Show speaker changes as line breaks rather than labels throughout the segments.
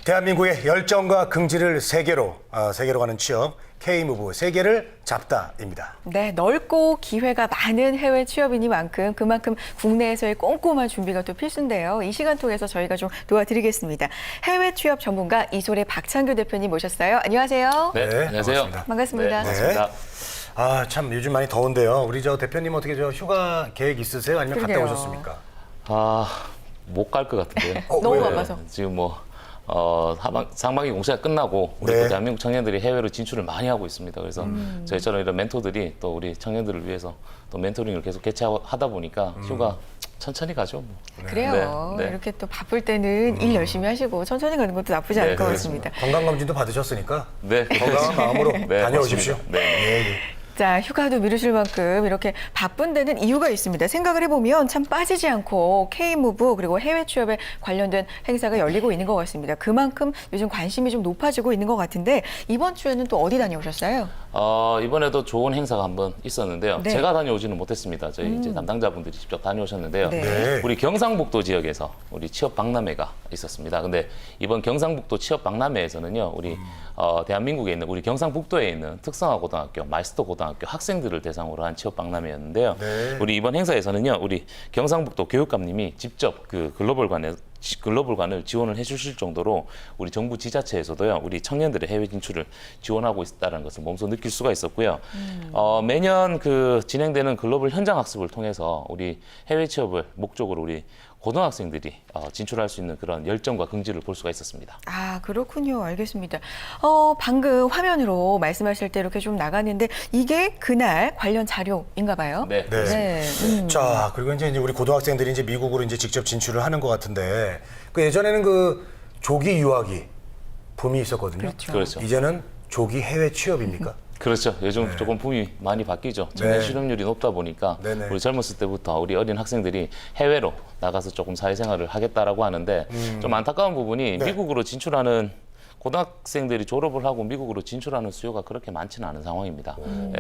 대한민국의 열정과 긍지를 세계로 가는 취업, K-무브 세계를 잡다입니다.
네, 넓고 기회가 많은 해외 취업이니만큼 그만큼 국내에서의 꼼꼼한 준비가 또 필수인데요. 이 시간 통해서 저희가 좀 도와드리겠습니다. 해외 취업 전문가 이솔의 박창규 대표님 모셨어요. 안녕하세요.
네, 안녕하세요.
반갑습니다.
네, 반갑습니다.
참 요즘 많이 더운데요. 우리 대표님 어떻게 휴가 계획 있으세요? 아니면
그러게요.
갔다 오셨습니까?
못 갈 것 같은데요.
너무
왜요?
바빠서.
지금 상반기 공시가 끝나고 우리
네.
또 대한민국 청년들이 해외로 진출을 많이 하고 있습니다. 그래서 저희처럼 이런 멘토들이 또 우리 청년들을 위해서 또 멘토링을 계속 개최하다 보니까 휴가 천천히 가죠. 뭐.
그래요.
네, 네.
이렇게 또 바쁠 때는 일 열심히 하시고 천천히 가는 것도 나쁘지 않을
네,
것
그렇습니다.
같습니다.
건강검진도 받으셨으니까
네,
건강한 마음으로
네,
다녀오십시오.
맞습니다. 네.
예.
자, 휴가도 미루실 만큼 이렇게 바쁜 데는 이유가 있습니다. 생각을 해보면 참 빠지지 않고 K-무브 그리고 해외 취업에 관련된 행사가 열리고 있는 것 같습니다. 그만큼 요즘 관심이 좀 높아지고 있는 것 같은데 이번 주에는 또 어디 다녀오셨어요?
이번에도 좋은 행사가 한번 있었는데요.
네.
제가 다녀오지는 못했습니다. 저희 이제 담당자분들이 직접 다녀오셨는데요.
네.
네.
우리 경상북도 지역에서 우리 취업 박람회가 있었습니다. 근데 이번 경상북도 취업 박람회에서는요, 우리 대한민국에 있는 우리 경상북도에 있는 특성화 고등학교, 마이스터 고등학교 학생들을 대상으로 한 취업 박람회였는데요.
네.
우리 이번 행사에서는요, 우리 경상북도 교육감님이 직접 그 글로벌관을 지원을 해주실 정도로 우리 정부 지자체에서도요, 우리 청년들의 해외 진출을 지원하고 있다는 것을 몸소 느낄 수가 있었고요. 매년 그 진행되는 글로벌 현장 학습을 통해서 우리 해외 취업을 목적으로 우리 고등학생들이 진출할 수 있는 그런 열정과 긍지를 볼 수가 있었습니다.
아, 그렇군요. 알겠습니다. 방금 화면으로 말씀하실 때 이렇게 좀 나갔는데 이게 그날 관련 자료인가 봐요.
네.
네.
네.
자, 그리고 이제 우리 고등학생들이 이제 미국으로 이제 직접 진출을 하는 것 같은데 그 예전에는 그 조기 유학이 붐이 있었거든요.
그렇죠.
이제는 조기 해외 취업입니까?
그렇죠. 요즘 조금 붐이 많이 바뀌죠. 청년
네.
실업률이 높다 보니까
네네.
우리 젊었을 때부터 우리 어린 학생들이 해외로 나가서 조금 사회생활을 하겠다라고 하는데 좀 안타까운 부분이
네.
미국으로 진출하는 고등학생들이 졸업을 하고 미국으로 진출하는 수요가 그렇게 많지는 않은 상황입니다.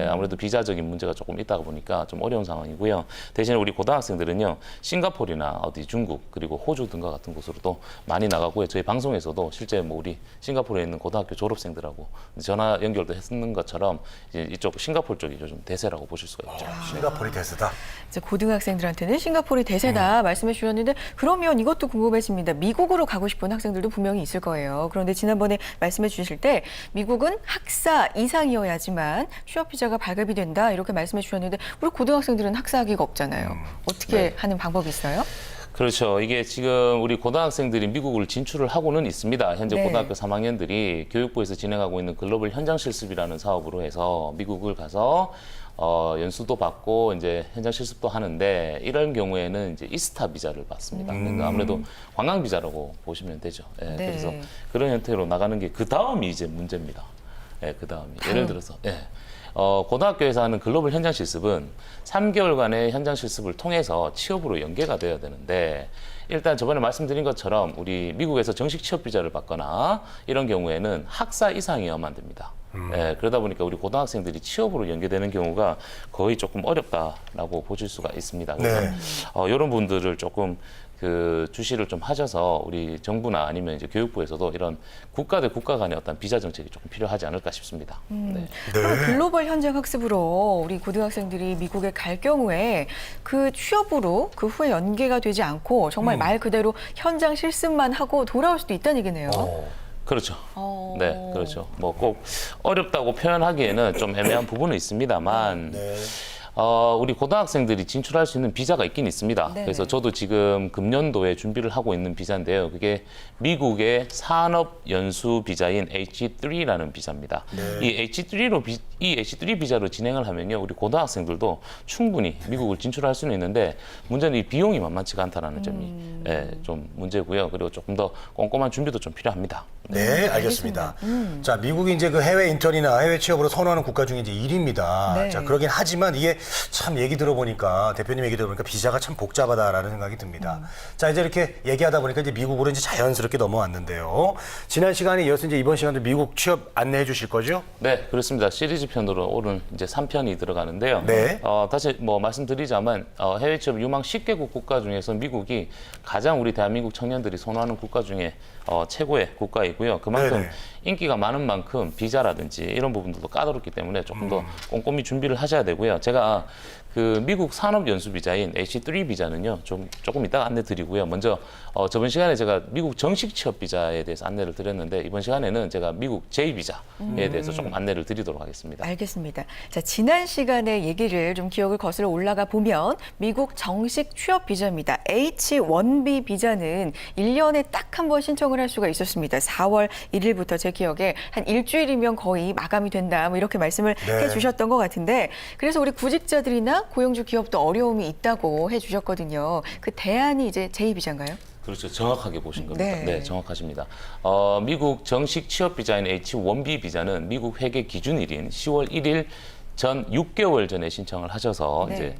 아무래도 비자적인 문제가 조금 있다 보니까 좀 어려운 상황이고요. 대신에 우리 고등학생들은요, 싱가포르나 어디 중국 그리고 호주 등과 같은 곳으로도 많이 나가고요. 저희 방송에서도 실제 뭐 우리 싱가포르에 있는 고등학교 졸업생들하고 전화 연결도 했는 것처럼 이제 이쪽 싱가포르 쪽이 요즘 대세라고 보실 수가 있죠.
싱가포르 대세다.
이제 고등학생들한테는 싱가포르이 대세다 말씀해 주셨는데 그러면 이것도 궁금해집니다. 미국으로 가고 싶은 학생들도 분명히 있을 거예요. 그런데 지난번에 말씀해 주실 때 미국은 학사 이상이어야지만 취업 비자가 발급이 된다 이렇게 말씀해 주셨는데 우리 고등학생들은 학사학위가 없잖아요. 어떻게 하는 방법이 있어요?
그렇죠. 이게 지금 우리 고등학생들이 미국을 진출을 하고는 있습니다. 현재
네.
고등학교 3학년들이 교육부에서 진행하고 있는 글로벌 현장 실습이라는 사업으로 해서 미국을 가서 연수도 받고 이제 현장 실습도 하는데 이런 경우에는 이제 이스타 비자를 받습니다. 그러니까 아무래도 관광 비자라고 보시면 되죠. 예,
네.
그래서 그런 형태로 나가는 게 그 다음이 이제 문제입니다. 예, 그 다음이 예를 들어서 고등학교에서 하는 글로벌 현장 실습은 3개월간의 현장 실습을 통해서 취업으로 연계가 되어야 되는데 일단 저번에 말씀드린 것처럼 우리 미국에서 정식 취업 비자를 받거나 이런 경우에는 학사 이상이어야만 됩니다. 그러다 보니까 우리 고등학생들이 취업으로 연계되는 경우가 거의 조금 어렵다라고 보실 수가 있습니다. 그래서
네.
이런 분들을 조금 그 주시를 좀 하셔서 우리 정부나 아니면 이제 교육부에서도 이런 국가 대 국가 간의 어떤 비자 정책이 조금 필요하지 않을까 싶습니다. 네.
그럼 글로벌 현장 학습으로 우리 고등학생들이 미국에 갈 경우에 그 취업으로 그 후에 연계가 되지 않고 정말 말 그대로 현장 실습만 하고 돌아올 수도 있다는 얘기네요.
그렇죠. 네, 그렇죠. 뭐 꼭 어렵다고 표현하기에는 좀 애매한 부분은 있습니다만,
네.
우리 고등학생들이 진출할 수 있는 비자가 있긴 있습니다.
네네.
그래서 저도 지금 금년도에 준비를 하고 있는 비자인데요. 그게 미국의 산업 연수 비자인 H3라는 비자입니다. 이 H3 비자로 진행을 하면요, 우리 고등학생들도 충분히 미국을 진출할 수는 있는데 문제는 이 비용이 만만치가 않다라는 점이 좀 문제고요. 그리고 조금 더 꼼꼼한 준비도 좀 필요합니다.
네, 알겠습니다. 자, 미국이 이제 그 해외 인턴이나 해외 취업으로 선호하는 국가 중에 이제 1위입니다.
네.
자, 그러긴 하지만 이게 참 얘기 들어보니까 대표님 얘기 들어보니까 비자가 참 복잡하다라는 생각이 듭니다. 자, 이제 이렇게 얘기하다 보니까 이제 미국으로 이제 자연스럽게 넘어왔는데요. 지난 시간에 이어서 이제 이번 시간도 미국 취업 안내해 주실 거죠?
네, 그렇습니다. 시리즈 편으로 오늘 이제 3편이 들어가는데요.
네.
다시 뭐 말씀드리자면 해외 취업 유망 10개국 국가 중에서 미국이 가장 우리 대한민국 청년들이 선호하는 국가 중에 최고의 국가이고요. 그만큼
네네.
인기가 많은 만큼 비자라든지 이런 부분들도 까다롭기 때문에 조금 더 꼼꼼히 준비를 하셔야 되고요. 제가 그 미국 산업연수 비자인 H3 비자는요, 조금 이따가 안내 드리고요. 먼저 저번 시간에 제가 미국 정식 취업 비자에 대해서 안내를 드렸는데 이번 시간에는 제가 미국 J 비자에 대해서 조금 안내를 드리도록 하겠습니다.
알겠습니다. 자, 지난 시간에 얘기를 좀 기억을 거슬러 올라가 보면 미국 정식 취업 비자입니다. H1B 비자는 1년에 딱 한 번 신청을 할 수가 있었습니다. 4월 1일부터 제 기억에 한 일주일이면 거의 마감이 된다. 뭐 이렇게 말씀을
네.
해주셨던 것 같은데 그래서 우리 구직자들이나 고용주 기업도 어려움이 있다고 해주셨거든요. 그 대안이 이제 J 비자인가요?
그렇죠. 정확하게 보신 겁니다.
네.
네, 정확하십니다. 미국 정식 취업 비자인 H1B 비자는 미국 회계 기준일인 10월 1일 전 6개월 전에 신청을 하셔서
네.
이제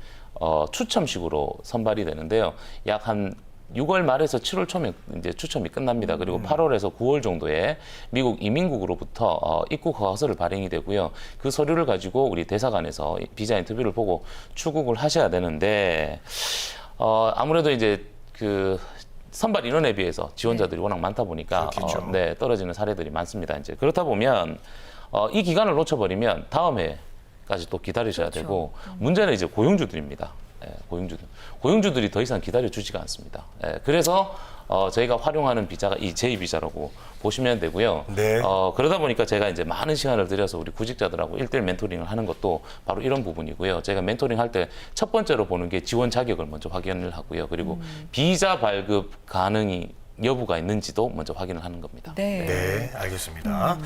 추첨식으로 선발이 되는데요. 약 한 6월 말에서 7월 초면 이제 추첨이 끝납니다. 그리고 8월에서 9월 정도에 미국 이민국으로부터 입국 허가서를 발행이 되고요. 그 서류를 가지고 우리 대사관에서 비자 인터뷰를 보고 출국을 하셔야 되는데 아무래도 이제 그 선발 인원에 비해서 지원자들이 워낙 많다 보니까
그렇겠죠.
네, 떨어지는 사례들이 많습니다. 이제 그렇다 보면 이 기간을 놓쳐버리면 다음 해까지 또 기다리셔야
그렇죠.
되고 문제는 이제 고용주들입니다. 예, 고용주들이 더 이상 기다려 주지가 않습니다. 예, 그래서 저희가 활용하는 비자가 이 J 비자라고 보시면 되고요.
네.
그러다 보니까 제가 이제 많은 시간을 들여서 우리 구직자들하고 1대1 멘토링을 하는 것도 바로 이런 부분이고요. 제가 멘토링 할 때 첫 번째로 보는 게 지원 자격을 먼저 확인을 하고요. 그리고 비자 발급 가능이 여부가 있는지도 먼저 확인을 하는 겁니다.
네.
네, 알겠습니다.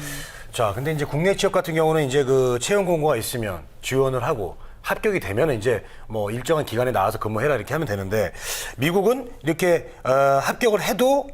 자, 근데 이제 국내 취업 같은 경우는 이제 그 채용 공고가 있으면 지원을 하고 합격이 되면 이제 뭐 일정한 기간에 나와서 근무해라 이렇게 하면 되는데 미국은 이렇게 합격을 해도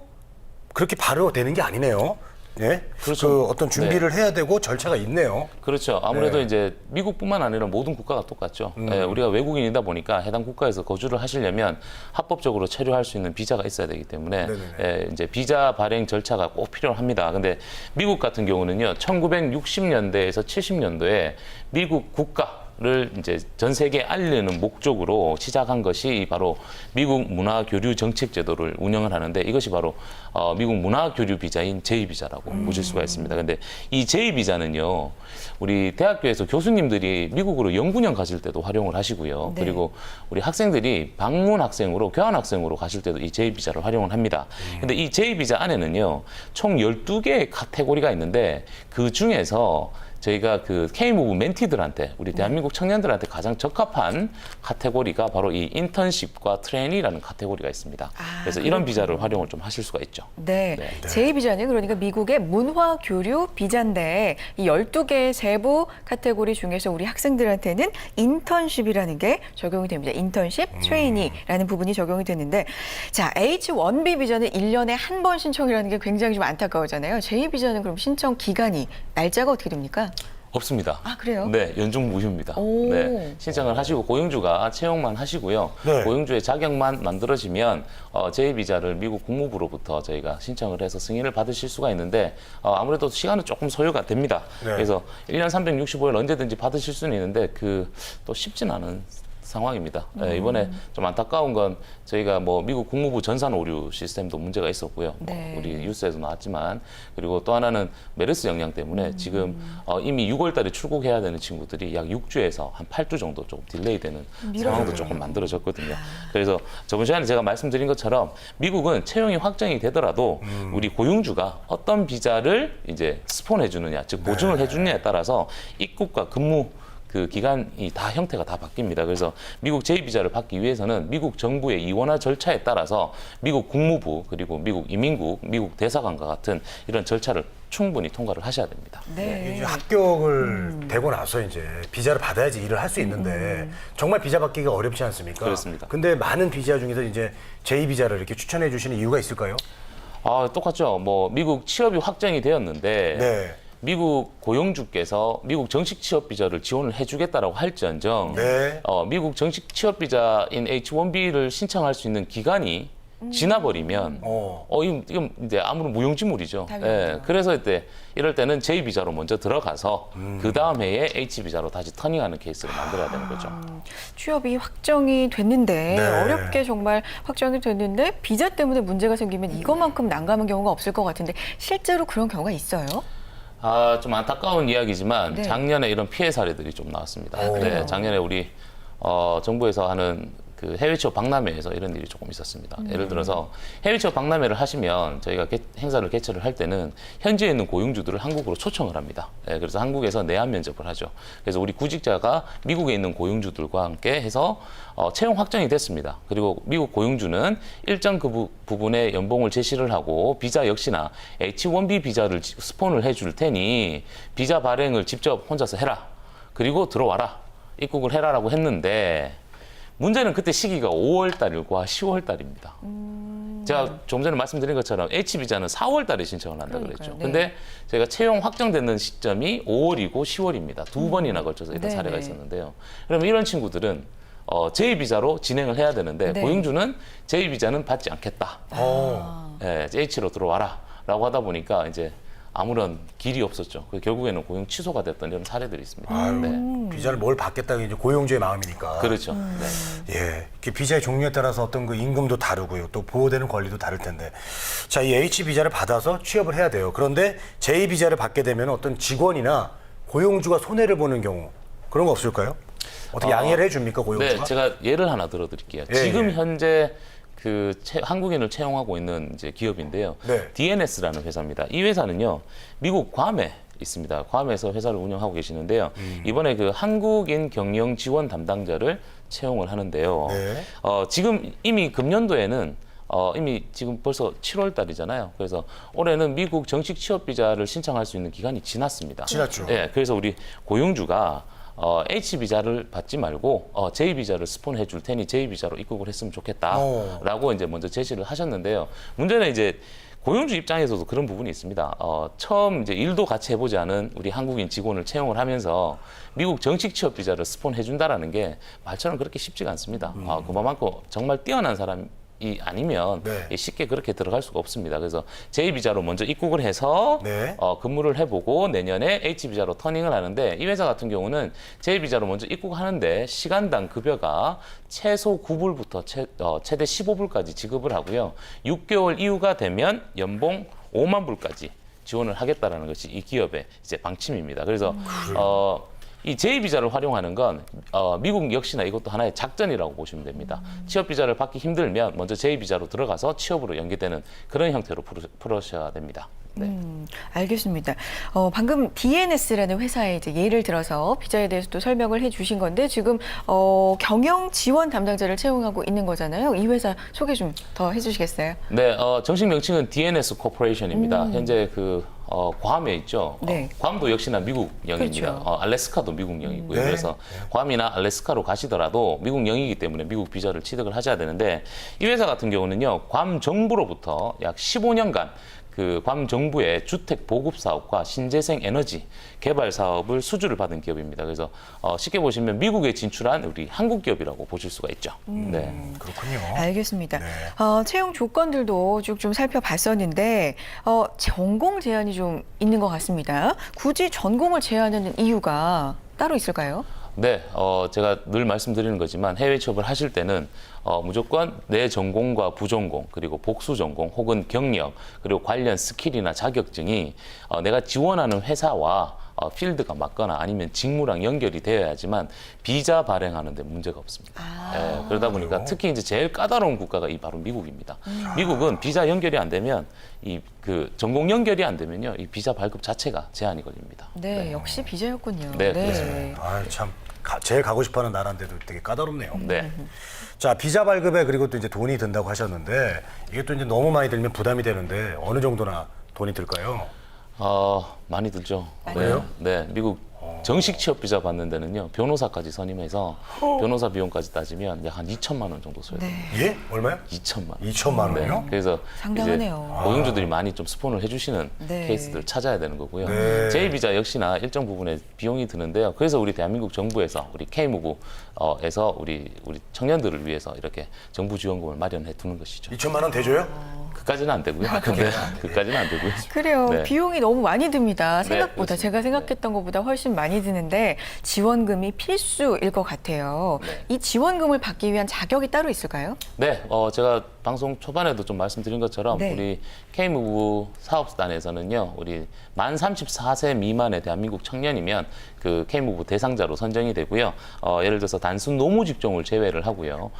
그렇게 바로 되는 게 아니네요. 네.
그렇죠.
그 어떤 준비를 해야 되고 절차가 있네요.
그렇죠. 아무래도
네.
이제 미국뿐만 아니라 모든 국가가 똑같죠. 예, 우리가 외국인이다 보니까 해당 국가에서 거주를 하시려면 합법적으로 체류할 수 있는 비자가 있어야 되기 때문에 예, 이제 비자 발행 절차가 꼭 필요합니다. 근데 미국 같은 경우는요, 1960년대에서 70년도에 미국 국가를 이제 전 세계에 알리는 목적으로 시작한 것이 바로 미국 문화교류 정책 제도를 운영을 하는데 이것이 바로 미국 문화교류 비자인 J 비자라고 보실 수가 있습니다. 근데 이 J 비자는요, 우리 대학교에서 교수님들이 미국으로 연구년 가실 때도 활용을 하시고요.
네.
그리고 우리 학생들이 방문 학생으로 교환 학생으로 가실 때도 이 J 비자를 활용을 합니다. 근데 이 J 비자 안에는요, 총 12개의 카테고리가 있는데 그 중에서 저희가 그 K-무브 멘티들한테 우리 대한민국 청년들한테 가장 적합한 카테고리가 바로 이 인턴십과 트레이니라는 카테고리가 있습니다. 그래서 이런 비자를 활용을 좀 하실 수가 있죠.
네.
네.
J 비자는 그러니까 미국의 문화 교류 비자인데 이 12개의 세부 카테고리 중에서 우리 학생들한테는 인턴십이라는 게 적용이 됩니다. 인턴십, 트레이니라는 부분이 적용이 되는데 자, H1B 비자는 1년에 한 번 신청이라는 게 굉장히 좀 안타까우잖아요. J 비자는 그럼 신청 기간이 날짜가 어떻게 됩니까?
없습니다.
아, 그래요?
네, 연중 무휴입니다.
오.
네, 신청을 하시고 고용주가 채용만 하시고요.
네.
고용주의 자격만 만들어지면 J 비자를 미국 국무부로부터 저희가 신청을 해서 승인을 받으실 수가 있는데 아무래도 시간은 조금 소요가 됩니다.
네.
그래서 1년 365일 언제든지 받으실 수는 있는데 그 또 쉽진 않은 상황입니다. 네, 이번에 좀 안타까운 건 저희가 뭐 미국 국무부 전산 오류 시스템도 문제가 있었고요.
네.
우리 뉴스에도 나왔지만 그리고 또 하나는 메르스 영향 때문에 지금 이미 6월 달에 출국해야 되는 친구들이 약 6주에서 한 8주 정도 조금 딜레이 되는 상황도 조금 만들어졌거든요. 그래서 저번 시간에 제가 말씀드린 것처럼 미국은 채용이 확정이 되더라도 우리 고용주가 어떤 비자를 이제 스폰해 주느냐, 즉 보증을 해 주느냐에 따라서 입국과 근무 그 기간이 다 형태가 다 바뀝니다. 그래서 미국 J 비자를 받기 위해서는 미국 정부의 이원화 절차에 따라서 미국 국무부 그리고 미국 이민국, 미국 대사관과 같은 이런 절차를 충분히 통과를 하셔야 됩니다.
네.
이제 합격을 되고 나서 이제 비자를 받아야지 일을 할 수 있는데 정말 비자 받기가 어렵지 않습니까?
그렇습니다.
근데 많은 비자 중에서 이제 J 비자를 이렇게 추천해 주시는 이유가 있을까요?
똑같죠. 뭐 미국 취업이 확정이 되었는데
네.
미국 고용주께서 미국 정식 취업 비자를 지원을 해주겠다라고 할지언정
네.
미국 정식 취업 비자인 H1B를 신청할 수 있는 기간이 지나버리면 이건 이제 아무런 무용지물이죠.
당연하죠.
그래서 이럴 때는 J 비자로 먼저 들어가서 그 다음 해에 H 비자로 다시 터닝하는 케이스를 만들어야 되는 거죠.
취업이 확정이 됐는데
네.
어렵게 정말 확정이 됐는데 비자 때문에 문제가 생기면 이것만큼 난감한 경우가 없을 것 같은데 실제로 그런 경우가 있어요?
좀 안타까운 이야기지만
네.
작년에 이런 피해 사례들이 좀 나왔습니다.
그래요?
네, 작년에 우리 정부에서 하는 그 해외 취업 박람회에서 이런 일이 조금 있었습니다. 예를 들어서 해외 취업 박람회를 하시면 저희가 행사를 개최를 할 때는 현지에 있는 고용주들을 한국으로 초청을 합니다. 그래서 한국에서 내한 면접을 하죠. 그래서 우리 구직자가 미국에 있는 고용주들과 함께 해서 채용 확정이 됐습니다. 그리고 미국 고용주는 일정 그 부분의 연봉을 제시를 하고 비자 역시나 H-1B 비자를 스폰을 해줄 테니 비자 발행을 직접 혼자서 해라. 그리고 들어와라. 입국을 해라라고 했는데 문제는 그때 시기가 5월 달과 10월 달입니다. 제가 좀 전에 말씀드린 것처럼 H비자는 4월 달에 신청을 한다고 그랬죠.
네.
근데 제가 채용 확정되는 시점이 5월이고 10월입니다. 두 번이나 걸쳐서 이런
네네.
사례가 있었는데요. 그러면 이런 친구들은 J비자로 진행을 해야 되는데
네.
고용주는 J비자는 받지 않겠다. H로 들어와라. 라고 하다 보니까 이제 아무런 길이 없었죠. 결국에는 고용 취소가 됐던 이런 사례들이 있습니다. 네.
비자를 뭘 받겠다는 게 이제 고용주의 마음이니까.
그렇죠. 네.
예, 그 비자의 종류에 따라서 어떤 그 임금도 다르고요, 또 보호되는 권리도 다를 텐데, 자, 이 H 비자를 받아서 취업을 해야 돼요. 그런데 J 비자를 받게 되면 어떤 직원이나 고용주가 손해를 보는 경우 그런 거 없을까요? 어떻게 양해를 해줍니까 고용주가?
네, 제가 예를 하나 들어드릴게요.
예,
지금
예.
현재 한국인을 채용하고 있는 이제 기업인데요.
네.
DNS라는 회사입니다. 이 회사는요, 미국 괌에 있습니다. 괌에서 회사를 운영하고 계시는데요. 이번에 그 한국인 경영 지원 담당자를 채용을 하는데요.
네.
지금 이미 금년도에는 이미 지금 벌써 7월 달이잖아요. 그래서 올해는 미국 정식 취업 비자를 신청할 수 있는 기간이 지났습니다.
지났죠.
예, 그래서 우리 고용주가 H 비자를 받지 말고 J 비자를 스폰해 줄 테니 J 비자로 입국을 했으면 좋겠다라고 이제 먼저 제시를 하셨는데요. 문제는 이제 고용주 입장에서도 그런 부분이 있습니다. 처음 이제 일도 같이 해보지 않은 우리 한국인 직원을 채용을 하면서 미국 정식 취업 비자를 스폰해 준다라는 게 말처럼 그렇게 쉽지가 않습니다. 그만큼 정말 뛰어난 사람이 아니면
네.
쉽게 그렇게 들어갈 수가 없습니다. 그래서 J 비자로 먼저 입국을 해서
네.
근무를 해보고 내년에 H 비자로 터닝을 하는데 이 회사 같은 경우는 J 비자로 먼저 입국하는데 시간당 급여가 최소 9불부터 최대 15불까지 지급을 하고요. 6개월 이후가 되면 연봉 5만 불까지 지원을 하겠다라는 것이 이 기업의 이제 방침입니다. 그래서 이 J 비자를 활용하는 건 미국 역시나 이것도 하나의 작전이라고 보시면 됩니다. 취업 비자를 받기 힘들면 먼저 J 비자로 들어가서 취업으로 연계되는 그런 형태로 풀으셔야 됩니다. 네.
알겠습니다. 방금 DNS라는 회사의 이제 예를 들어서 비자에 대해서 또 설명을 해주신 건데 지금 경영 지원 담당자를 채용하고 있는 거잖아요. 이 회사 소개 좀 더 해주시겠어요?
네, 정식 명칭은 DNS 코퍼레이션입니다. 현재 괌에 있죠.
네.
괌도 역시나 미국령입니다.
그렇죠.
알래스카도 미국령이고요.
네.
그래서 괌이나 알래스카로 가시더라도 미국령이기 때문에 미국 비자를 취득을 하셔야 되는데 이 회사 같은 경우는요, 괌 정부로부터 약 15년간 그 괌 정부의 주택 보급 사업과 신재생 에너지 개발 사업을 수주를 받은 기업입니다. 그래서 쉽게 보시면 미국에 진출한 우리 한국 기업이라고 보실 수가 있죠. 네.
그렇군요.
알겠습니다.
네.
채용 조건들도 쭉 좀 살펴봤었는데 전공 제한이 좀 있는 것 같습니다. 굳이 전공을 제한하는 이유가 따로 있을까요?
네, 제가 늘 말씀드리는 거지만 해외 취업을 하실 때는 무조건 내 전공과 부전공 그리고 복수 전공 혹은 경력 그리고 관련 스킬이나 자격증이 내가 지원하는 회사와 필드가 맞거나 아니면 직무랑 연결이 되어야지만 비자 발행하는 데 문제가 없습니다. 예, 그러다 보니까 특히 이제 제일 까다로운 국가가 바로 미국입니다. 미국은 비자 연결이 안 되면 그 전공 연결이 안 되면요, 이 비자 발급 자체가 제한이 걸립니다.
네, 역시 비자였군요.
네, 그렇습니다.
참 제일 가고 싶어하는 나라인데도 되게 까다롭네요.
네.
자, 비자 발급에 그리고 또 이제 돈이 든다고 하셨는데 이게 또 이제 너무 많이 들면 부담이 되는데 어느 정도나 돈이 들까요?
많이 들죠.
그래요?
네, 미국 정식 취업 비자 받는 데는요 변호사까지 선임해서 변호사 비용까지 따지면 약 한 2천만 원 정도 써야 됩니다.
예? 얼마요?
2천만 원.
2천만 원이요?
그래서
상당하네요.
이제 고용주들이 많이 좀 스폰을 해주시는
네.
케이스들을 찾아야 되는 거고요.
네.
제2비자 역시나 일정 부분의 비용이 드는데요. 그래서 우리 대한민국 정부에서 우리 K무부에서 우리 청년들을 위해서 이렇게 정부 지원금을 마련해 두는 것이죠.
2천만 원 대줘요?
그까지는 안 되고요. 근데 그까지는 안 되고요.
그래요.
네.
비용이 너무 많이 듭니다.
네,
생각보다
그렇습니다.
제가 생각했던 것보다 훨씬 많이 드는데 지원금이 필수일 것 같아요.
네.
이 지원금을 받기 위한 자격이 따로 있을까요?
네, 제가 방송 초반에도 좀 말씀드린 것처럼
네.
우리 K무부 사업단에서는요, 우리 만 34세 미만의 대한민국 청년이면 그 K무부 대상자로 선정이 되고요. 예를 들어서 단순 노무 직종을 제외를 하고요.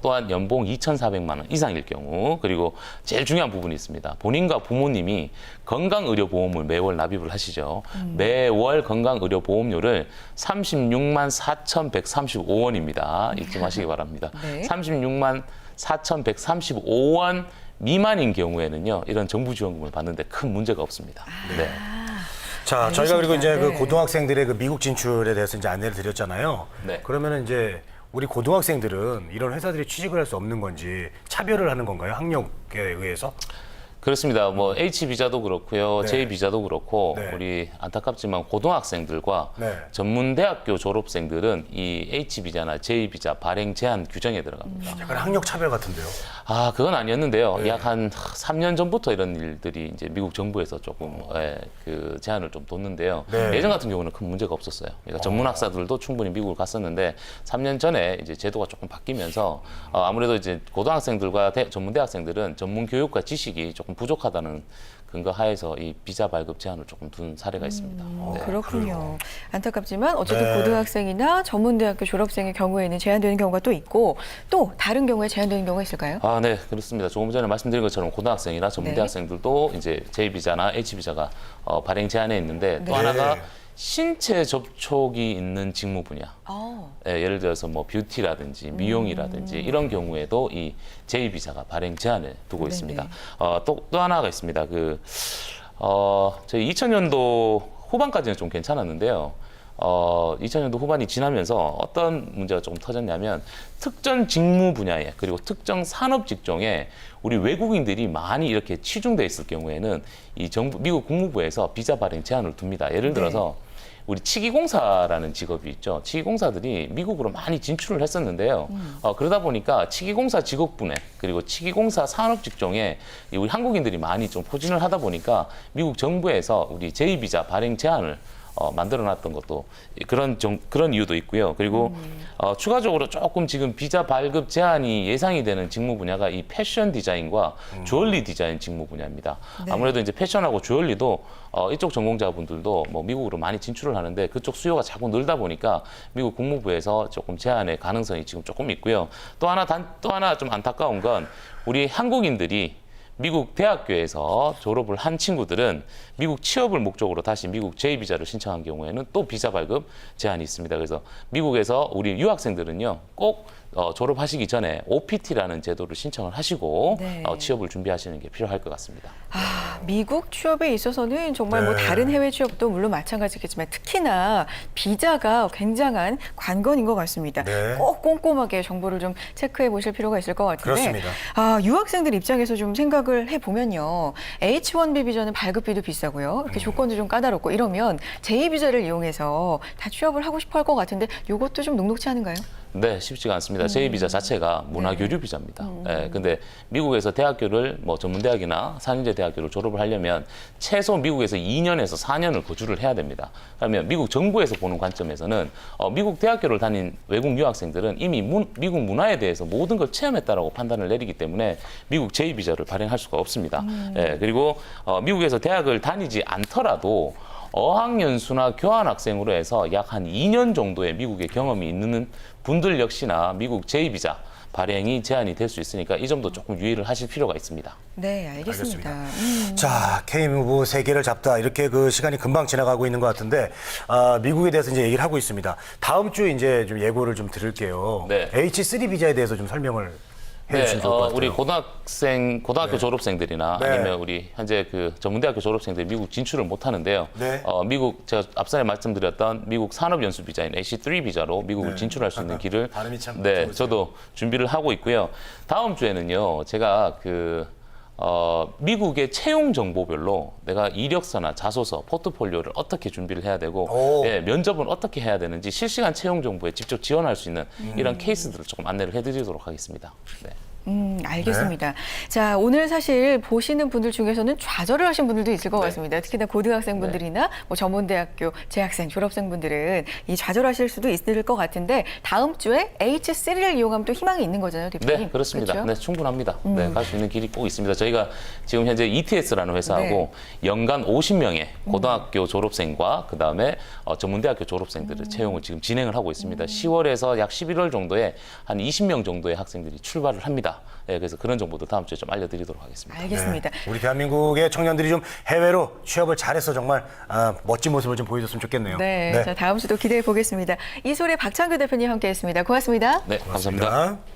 또한 연봉 2,400만 원 이상일 경우, 그리고 제일 중요한 부분이 있습니다. 본인과 부모님이 건강의료보험을 매월 납입을 하시죠. 매월 건강의료보험료를 36만 4,135원입니다. 잊지 마시기 바랍니다.
네.
36만 4,135원 미만인 경우에는요, 이런 정부 지원금을 받는데 큰 문제가 없습니다. 네.
자, 저희가 그리고 이제
알겠습니다.
그
네.
고등학생들의 그 미국 진출에 대해서 이제 안내를 드렸잖아요.
네.
그러면은 이제 우리 고등학생들은 이런 회사들이 취직을 할 수 없는 건지 차별을 하는 건가요? 학력에 의해서?
그렇습니다. 뭐 H 비자도 그렇고요,
네.
J 비자도 그렇고
네.
우리 안타깝지만 고등학생들과
네.
전문대학교 졸업생들은 이 H 비자나 J 비자 발행 제한 규정에 들어갑니다.
약간 학력 차별 같은데요.
그건 아니었는데요.
네.
약 한 3년 전부터 이런 일들이 이제 미국 정부에서 조금 그 제한을 좀 뒀는데요.
네.
예전 같은 경우는 큰 문제가 없었어요. 그러니까 전문 학사들도 충분히 미국을 갔었는데 3년 전에 이제 제도가 조금 바뀌면서 아무래도 이제 고등학생들과 전문 대학생들은 전문 교육과 지식이 조금 부족하다는 근거 하에서 이 비자 발급 제한을 조금 둔 사례가 있습니다. 네.
그렇군요. 안타깝지만 어쨌든
네.
고등학생이나 전문대학교 졸업생의 경우에는 제한되는 경우가 또 있고 또 다른 경우에 제한되는 경우가 있을까요?
네, 그렇습니다. 조금 전에 말씀드린 것처럼 고등학생이나 전문대학생들도 이제 J 비자나 H 비자가 발행 제한에 있는데 또
네.
하나가 신체 접촉이 있는 직무 분야. 예를 들어서 뭐 뷰티라든지 미용이라든지 이런 경우에도 이 J 비자가 발행 제한을 두고
네네.
있습니다. 또 하나가 있습니다. 저희 2000년도 후반까지는 좀 괜찮았는데요. 2000년도 후반이 지나면서 어떤 문제가 조금 터졌냐면 특정 직무 분야에 그리고 특정 산업 직종에 우리 외국인들이 많이 이렇게 치중돼 있을 경우에는 이 미국 국무부에서 비자 발행 제한을 둡니다. 예를 들어서 우리 치기공사라는 직업이 있죠. 치기공사들이 미국으로 많이 진출을 했었는데요. 그러다 보니까 치기공사 직업군에 그리고 치기공사 산업 직종에 우리 한국인들이 많이 좀 포진을 하다 보니까 미국 정부에서 우리 J비자 발행 제한을 만들어놨던 것도 그런 이유도 있고요. 그리고 추가적으로 조금 지금 비자 발급 제한이 예상이 되는 직무 분야가 이 패션 디자인과 주얼리 디자인 직무 분야입니다.
네.
아무래도 이제 패션하고 주얼리도 이쪽 전공자분들도 뭐 미국으로 많이 진출을 하는데 그쪽 수요가 자꾸 늘다 보니까 미국 국무부에서 조금 제한의 가능성이 지금 조금 있고요. 또 하나 좀 안타까운 건 우리 한국인들이 미국 대학교에서 졸업을 한 친구들은 미국 취업을 목적으로 다시 미국 J비자를 신청한 경우에는 또 비자 발급 제한이 있습니다. 그래서 미국에서 우리 유학생들은요, 꼭 졸업하시기 전에 OPT라는 제도를 신청을 하시고
네.
취업을 준비하시는 게 필요할 것 같습니다.
미국 취업에 있어서는 정말 뭐
네.
다른 해외 취업도 물론 마찬가지겠지만 특히나 비자가 굉장한 관건인 것 같습니다.
네.
꼭 꼼꼼하게 정보를 좀 체크해 보실 필요가 있을 것 같은데.
그렇습니다.
유학생들 입장에서 좀 생각을 해보면요. H1B 비자는 발급비도 비싸고요. 이렇게 조건도 좀 까다롭고 이러면 J비자를 이용해서 다 취업을 하고 싶어 할 것 같은데 이것도 좀 녹록치 않은가요?
네, 쉽지가 않습니다. J비자 자체가 문화교류 비자입니다. 근데 미국에서 대학교를 뭐 전문대학이나 산인제 대학교를 졸업을 하려면 최소 미국에서 2년에서 4년을 거주를 해야 됩니다. 그러면 미국 정부에서 보는 관점에서는 미국 대학교를 다닌 외국 유학생들은 이미 미국 문화에 대해서 모든 걸 체험했다라고 판단을 내리기 때문에 미국 J비자를 발행할 수가 없습니다. 그리고 미국에서 대학을 다니지 않더라도 어학연수나 교환학생으로 해서 약 한 2년 정도의 미국의 경험이 있는 분들 역시나 미국 J비자 발행이 제한이 될 수 있으니까 이 점도 조금 유의를 하실 필요가 있습니다.
네, 알겠습니다.
자, K무부 세계를 잡다 이렇게 그 시간이 금방 지나가고 있는 것 같은데 미국에 대해서 이제 얘기를 하고 있습니다. 다음 주에 이제 좀 예고를 좀 드릴게요.
네.
H3 비자에 대해서 좀 설명을 해주시면 좋을 것 같아요.
우리 고등학교 졸업생들이나
네.
아니면 우리 현재 그 전문대학교 졸업생들이 미국 진출을 못 하는데요.
네.
미국 제가 앞전에 말씀드렸던 미국 산업연수 비자인 AC3 비자로 미국을
네.
진출할 수 있는 길을
발음이 참
네,
좋으세요.
저도 준비를 하고 있고요. 다음 주에는요, 제가 미국의 채용 정보별로 내가 이력서나 자소서, 포트폴리오를 어떻게 준비를 해야 되고,
오.
예, 면접은 어떻게 해야 되는지 실시간 채용 정보에 직접 지원할 수 있는 이런 케이스들을 조금 안내를 해드리도록 하겠습니다. 네.
알겠습니다. 자, 오늘 사실 보시는 분들 중에서는 좌절을 하신 분들도 있을 것
네.
같습니다. 특히나 고등학생분들이나 뭐 전문대학교 재학생, 졸업생분들은 이 좌절하실 수도 있을 것 같은데 다음 주에 H3를 이용하면 또 희망이 있는 거잖아요, 대표님.
네, 그렇습니다.
그렇죠?
네, 충분합니다. 네, 갈 수 있는 길이 꼭 있습니다. 저희가 지금 현재 ETS라는 회사하고 연간 50명의 고등학교 졸업생과 그다음에 전문대학교 졸업생들을 채용을 지금 진행을 하고 있습니다. 10월에서 약 11월 정도에 한 20명 정도의 학생들이 출발을 합니다. 네, 그래서 그런 정보도 다음 주에 좀 알려드리도록 하겠습니다.
알겠습니다.
네. 우리 대한민국의 청년들이 좀 해외로 취업을 잘해서 정말 멋진 모습을 좀 보여줬으면 좋겠네요.
네, 자, 다음 주도 기대해 보겠습니다. 이소래 박창규 대표님 함께했습니다. 고맙습니다.
네, 감사합니다.
고맙습니다.